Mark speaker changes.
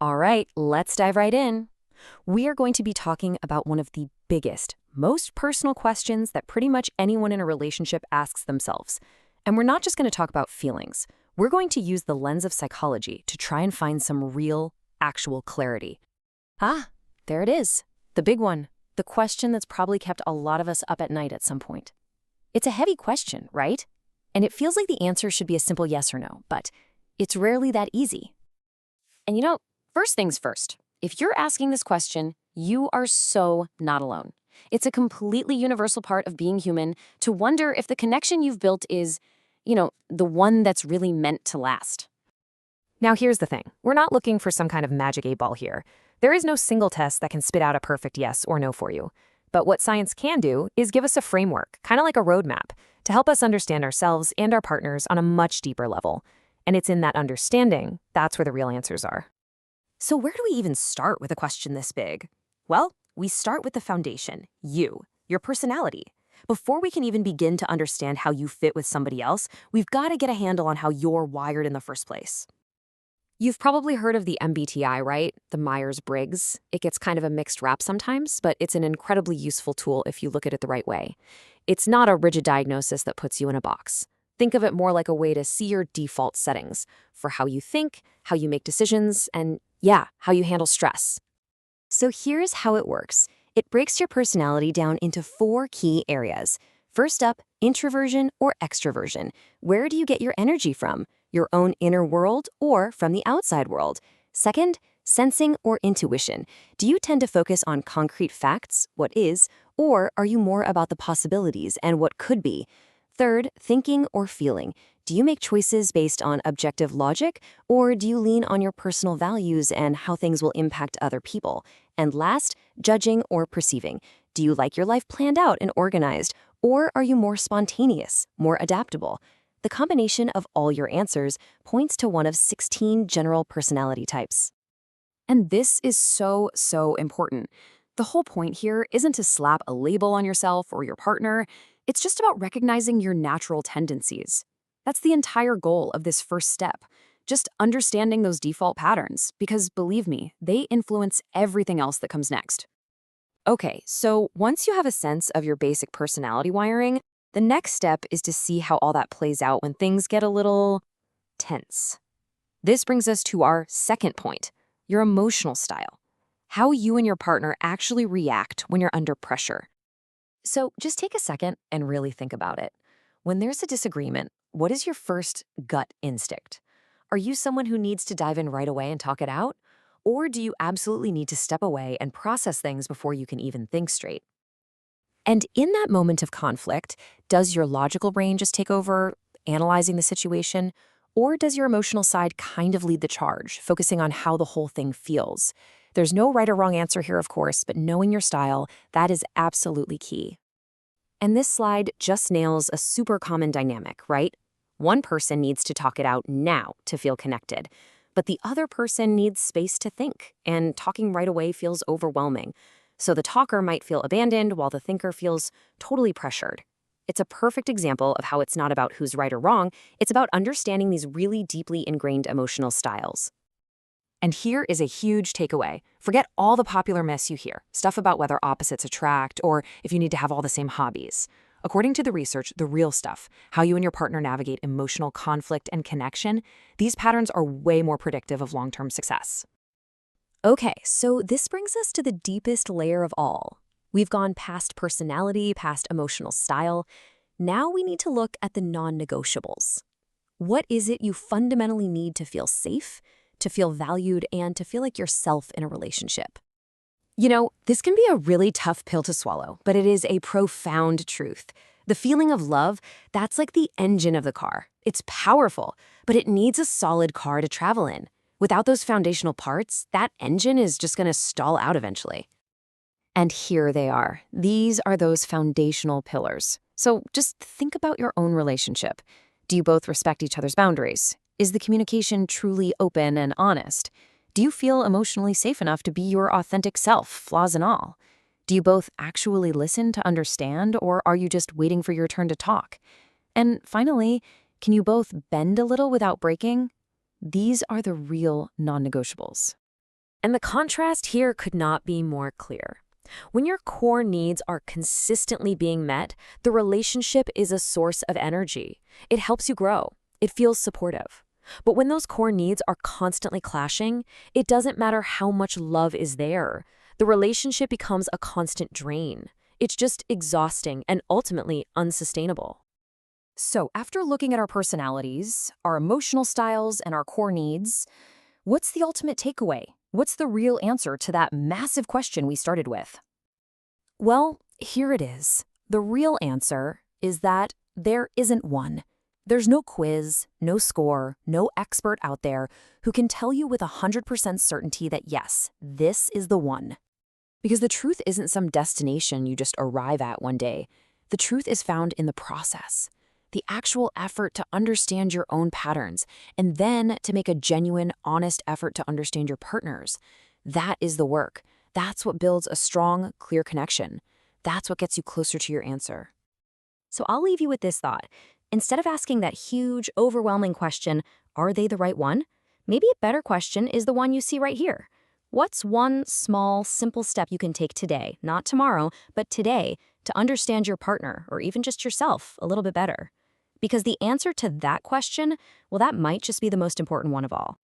Speaker 1: All right, let's dive right in. We are going to be talking about one of the biggest, most personal questions that pretty much anyone in a relationship asks themselves. And we're not just going to talk about feelings. We're going to use the lens of psychology to try and find some real, actual clarity. Ah, there it is. The big one. The question that's probably kept a lot of us up at night at some point. It's a heavy question, right? And it feels like the answer should be a simple yes or no, but it's rarely that easy. And first things first, if you're asking this question, you are so not alone. It's a completely universal part of being human to wonder if the connection you've built is, the one that's really meant to last. Now, here's the thing. We're not looking for some kind of magic 8-ball here. There is no single test that can spit out a perfect yes or no for you. But what science can do is give us a framework, kind of like a roadmap, to help us understand ourselves and our partners on a much deeper level. And it's in that understanding that's where the real answers are. So where do we even start with a question this big? Well, we start with the foundation, you, your personality. Before we can even begin to understand how you fit with somebody else, we've got to get a handle on how you're wired in the first place. You've probably heard of the MBTI, right? The Myers-Briggs. It gets kind of a mixed rap sometimes, but it's an incredibly useful tool if you look at it the right way. It's not a rigid diagnosis that puts you in a box. Think of it more like a way to see your default settings for how you think, how you make decisions, and how you handle stress. So here's how it works. It breaks your personality down into 4 key areas. First up, introversion or extroversion. Where do you get your energy from? Your own inner world or from the outside world? Second, sensing or intuition. Do you tend to focus on concrete facts, what is, or are you more about the possibilities and what could be? Third, thinking or feeling. Do you make choices based on objective logic, or do you lean on your personal values and how things will impact other people? And last, judging or perceiving. Do you like your life planned out and organized, or are you more spontaneous, more adaptable? The combination of all your answers points to one of 16 general personality types. And this is so important. The whole point here isn't to slap a label on yourself or your partner. It's just about recognizing your natural tendencies. That's the entire goal of this first step. Just understanding those default patterns, because believe me, they influence everything else that comes next. Okay, so once you have a sense of your basic personality wiring, the next step is to see how all that plays out when things get a little tense. This brings us to our second point, your emotional style. How you and your partner actually react when you're under pressure. So just take a second and really think about it. When there's a disagreement, what is your first gut instinct? Are you someone who needs to dive in right away and talk it out? Or do you absolutely need to step away and process things before you can even think straight? And in that moment of conflict, does your logical brain just take over, analyzing the situation? Or does your emotional side kind of lead the charge, focusing on how the whole thing feels? There's no right or wrong answer here, of course, but knowing your style, that is absolutely key. And this slide just nails a super common dynamic, right? One person needs to talk it out now to feel connected, but the other person needs space to think, and talking right away feels overwhelming. So the talker might feel abandoned while the thinker feels totally pressured. It's a perfect example of how it's not about who's right or wrong, it's about understanding these really deeply ingrained emotional styles. And here is a huge takeaway. Forget all the popular myths you hear, stuff about whether opposites attract or if you need to have all the same hobbies. According to the research, the real stuff, how you and your partner navigate emotional conflict and connection, these patterns are way more predictive of long-term success. Okay, so this brings us to the deepest layer of all. We've gone past personality, past emotional style. Now we need to look at the non-negotiables. What is it you fundamentally need to feel safe, to feel valued, and to feel like yourself in a relationship? This can be a really tough pill to swallow, but it is a profound truth. The feeling of love, that's like the engine of the car. It's powerful, but it needs a solid car to travel in. Without those foundational parts, that engine is just going to stall out eventually. And here they are. These are those foundational pillars. So just think about your own relationship. Do you both respect each other's boundaries? Is the communication truly open and honest? Do you feel emotionally safe enough to be your authentic self, flaws and all? Do you both actually listen to understand, or are you just waiting for your turn to talk? And finally, can you both bend a little without breaking? These are the real non-negotiables. And the contrast here could not be more clear. When your core needs are consistently being met, the relationship is a source of energy. It helps you grow. It feels supportive. But when those core needs are constantly clashing, it doesn't matter how much love is there. The relationship becomes a constant drain. It's just exhausting and ultimately unsustainable.
Speaker 2: So, after looking at our personalities, our emotional styles, and our core needs, what's the ultimate takeaway? What's the real answer to that massive question we started with? Well, here it is. The real answer is that there isn't one. There's no quiz, no score, no expert out there who can tell you with 100% certainty that yes, this is the one. Because the truth isn't some destination you just arrive at one day. The truth is found in the process. The actual effort to understand your own patterns, and then to make a genuine, honest effort to understand your partner's. That is the work. That's what builds a strong, clear connection. That's what gets you closer to your answer. So I'll leave you with this thought. Instead of asking that huge, overwhelming question, are they the right one? Maybe a better question is the one you see right here. What's one small, simple step you can take today, not tomorrow, but today, to understand your partner, or even just yourself, a little bit better? Because the answer to that question, well, that might just be the most important one of all.